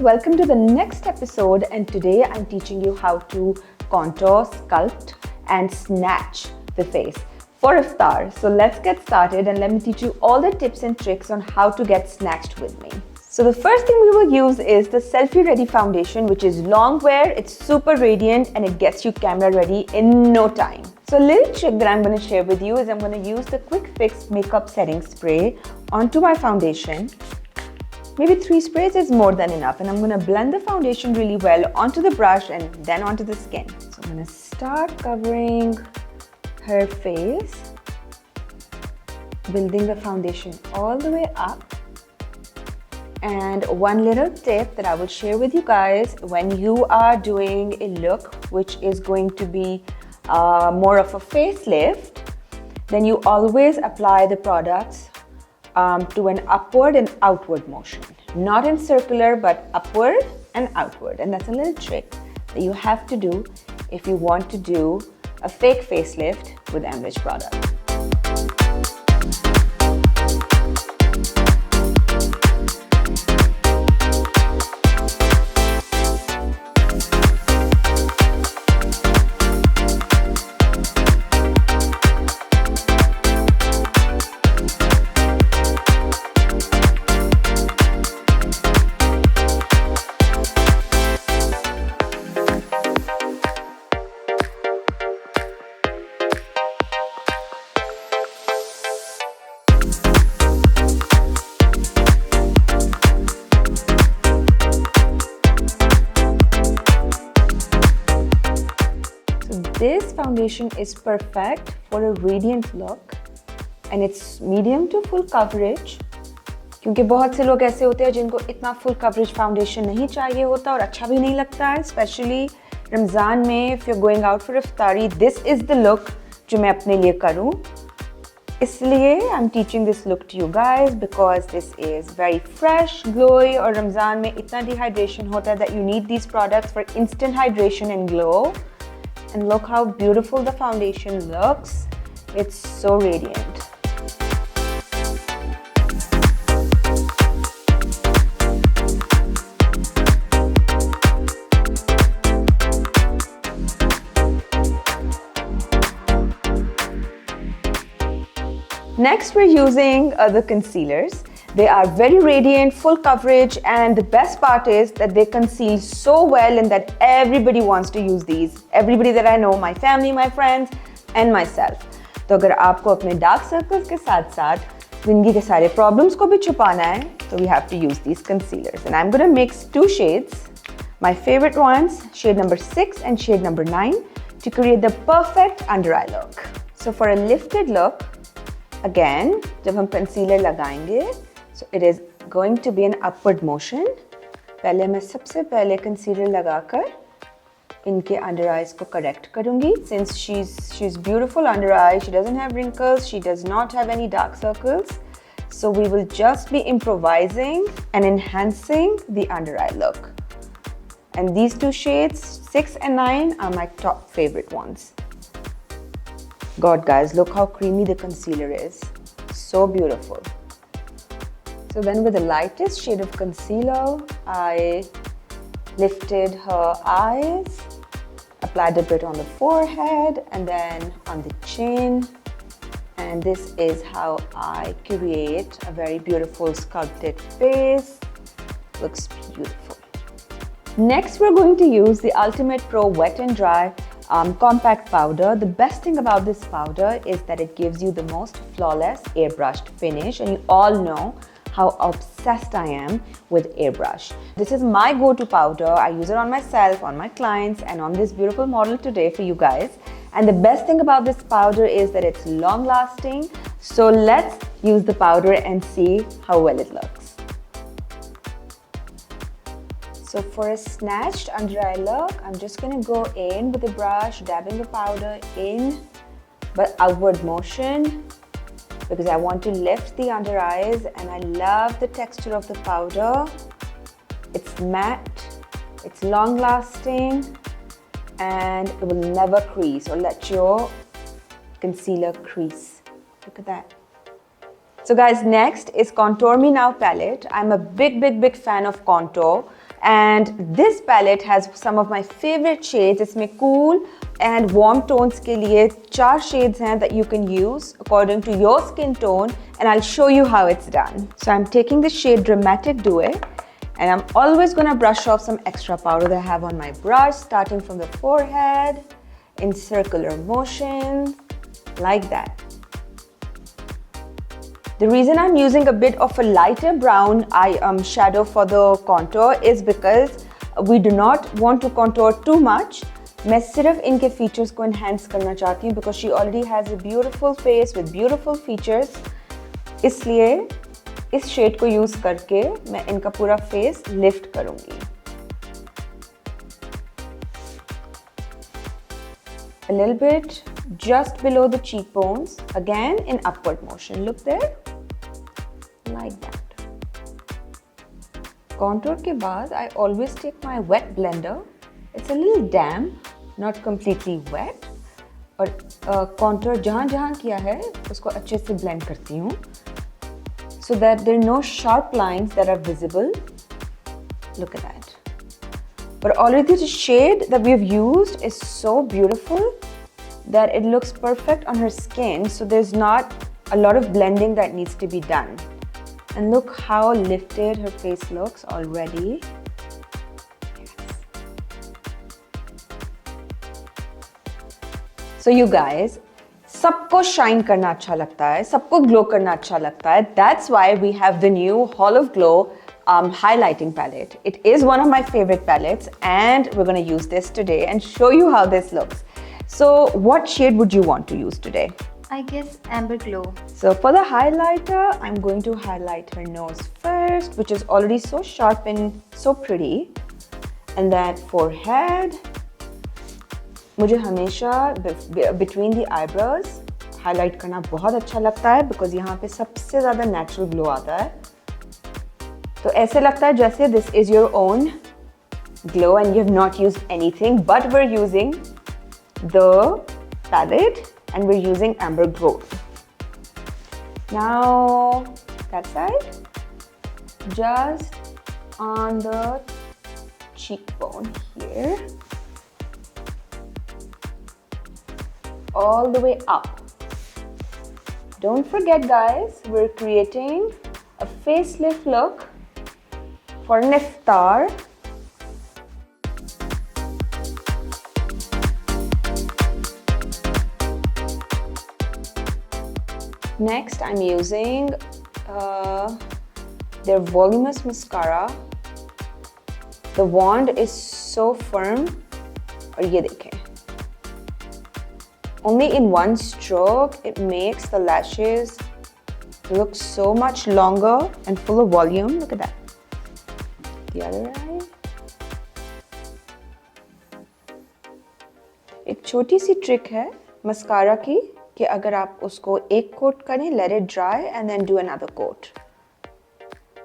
welcome to the next episode, and today I'm teaching you how to contour, sculpt and snatch the face for iftar. So let's get started and let me teach you all the tips and tricks on how to get snatched with me. So the first thing we will use is the selfie ready foundation, which is long wear, it's super radiant and it gets you camera ready in no time. So a little trick that I'm going to share with you is I'm going to use the quick fix makeup setting spray onto my foundation. Maybe 3 sprays is more than enough, and I'm going to blend the foundation really well onto the brush and then onto the skin. So I'm going to start covering her face, building the foundation all the way up. And one little tip that I will share with you guys, when you are doing a look which is going to be more of a facelift, then you always apply the products to an upward and outward motion. Not in circular, but upward and outward. And that's a little trick that you have to do if you want to do a fake facelift with Amrij products. This foundation is perfect for a radiant look and it's medium to full coverage, क्योंकि बहुत से लोग ऐसे होते हैं जिनको इतना full coverage foundation नहीं चाहिए होता और अच्छा भी नहीं लगता है, especially रमज़ान में if you're going out for iftari, this is the look जो मैं अपने लिए करूँ. इसलिए I'm teaching this look to you guys because this is very fresh, glowy और रमज़ान में इतना dehydration होता है that you need these products for instant hydration and glow. And look how beautiful the foundation looks. It's so radiant. Next, we're using the concealers. They are very radiant, full coverage, and the best part is that they conceal so well and that everybody wants to use these. Everybody that I know, my family, my friends, and myself. तो अगर आपको अपने dark circles के साथ-साथ जिंदगी के सारे problems को भी छुपाना है, तो we have to use these concealers. And I'm gonna mix 2 shades, my favorite ones, shade number 6 and shade number 9, to create the perfect under eye look. So for a lifted look, again, जब हम concealer लगाएंगे, so it is going to be an upward motion. पहले मैं सबसे पहले concealer लगाकर इनके under eyes को correct करूँगी. Since she's beautiful under eye, she doesn't have wrinkles, she does not have any dark circles. So we will just be improvising and enhancing the under eye look. And these 2 shades, 6 and 9, are my top favorite ones. God guys, look how creamy the concealer is. So beautiful. So then with the lightest shade of concealer, I lifted her eyes, applied a bit on the forehead and then on the chin. And this is how I create a very beautiful sculpted face. Looks beautiful. Next, we're going to use the Ultimate Pro Wet and Dry compact powder. The best thing about this powder is that it gives you the most flawless airbrushed finish, and you all know how obsessed I am with airbrush. This is my go-to powder. I use it on myself, on my clients, and on this beautiful model today for you guys. And the best thing about this powder is that it's long-lasting. So let's use the powder and see how well it looks. So for a snatched under eye look, I'm just going to go in with the brush, dabbing the powder in, but outward motion, because I want to lift the under eyes and I love the texture of the powder. It's matte, it's long lasting, and it will never crease or let your concealer crease. Look at that. So guys, next is Contour Me Now palette. I'm a big fan of contour. And this palette has some of my favorite shades. इसमें cool and warm tones के लिए 4 shades हैं that you can use according to your skin tone, and I'll show you how it's done. So I'm taking the shade Dramatic Duet, and I'm always gonna brush off some extra powder that I have on my brush, starting from the forehead in circular motion, like that. The reason I'm using a bit of a lighter brown shadow for the contour is because we do not want to contour too much. मैं सिर्फ इनके features को enhance करना चाहती हूँ because she already has a beautiful face with beautiful features. इसलिए इस shade को use करके मैं इनका पूरा face lift करूँगी. A little bit just below the cheekbones, again in upward motion. Look there. Like that. Contour के बाद I always take my wet blender. It's a little damp, not completely wet. और contour जहाँ किया है उसको अच्छे से blend करती हूँ, so that there are no sharp lines that are visible. Look at that. But already the shade that we've used is so beautiful that it looks perfect on her skin, so there's not a lot of blending that needs to be done. And look how lifted her face looks already. Yes. So you guys, सबको shine करना अच्छा लगता है, सबको glow करना अच्छा लगता है. That's why we have the new Hall of Glow highlighting palette. It is one of my favorite palettes, and we're going to use this today and show you how this looks. So what shade would you want to use today? I guess Amber Glow. So for the highlighter, I'm going to highlight her nose first, which is already so sharp and so pretty. And that forehead. मुझे हमेशा between the eyebrows highlight करना बहुत अच्छा लगता है because यहाँ पे सबसे ज़्यादा natural glow आता है. तो ऐसे लगता है जैसे this is your own glow and you have not used anything, but we're using the palette and we're using Amber Glow. Now that side, just on the cheekbone here, all the way up. Don't forget guys, we're creating a facelift look for Niftar. Next, I'm using their voluminous mascara. The wand is so firm. और ये देखें. Only in one stroke, it makes the lashes look so much longer and full of volume. Look at that. The other eye. एक छोटी सी trick है mascara की कि अगर आप उसको एक कोट करें, let it dry and then do another coat.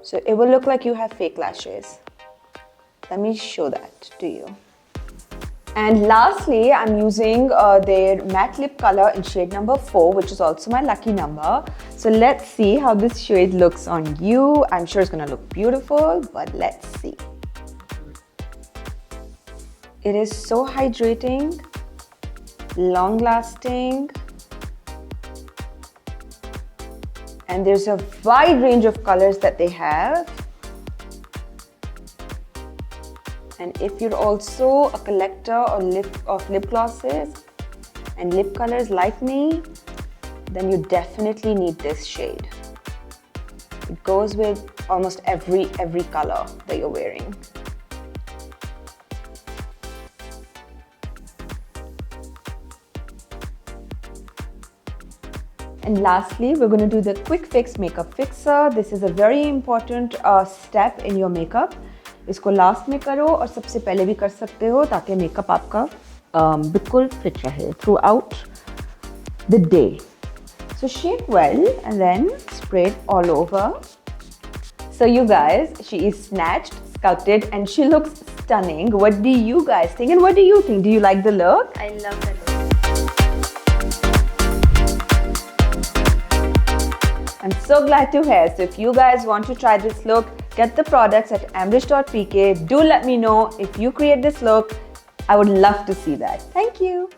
So it will look like you have fake lashes. Let me show that to you. And lastly, I'm using their matte lip color in shade number 4, which is also my lucky number. So let's see how this shade looks on you. I'm sure it's gonna look beautiful, but let's see. It is so hydrating, long lasting, and there's a wide range of colors that they have. And if you're also a collector of lip glosses and lip colors like me, then you definitely need this shade. It goes with almost every color that you're wearing. And lastly, we're going to do the quick fix makeup fixer. This is a very important step in your makeup. इसको last में करो और सबसे पहले भी कर सकते हो ताकि मेकअप आपका बिल्कुल फिट रहे throughout the day. So shake well and then spray it all over. So you guys, she is snatched, sculpted, and she looks stunning. What do you guys think? And what do you think? Do you like the look? I love that. I'm so glad to hear. So if you guys want to try this look, Get the products at amrij.pk. Do let me know if you create this look. I would love to see that. Thank you.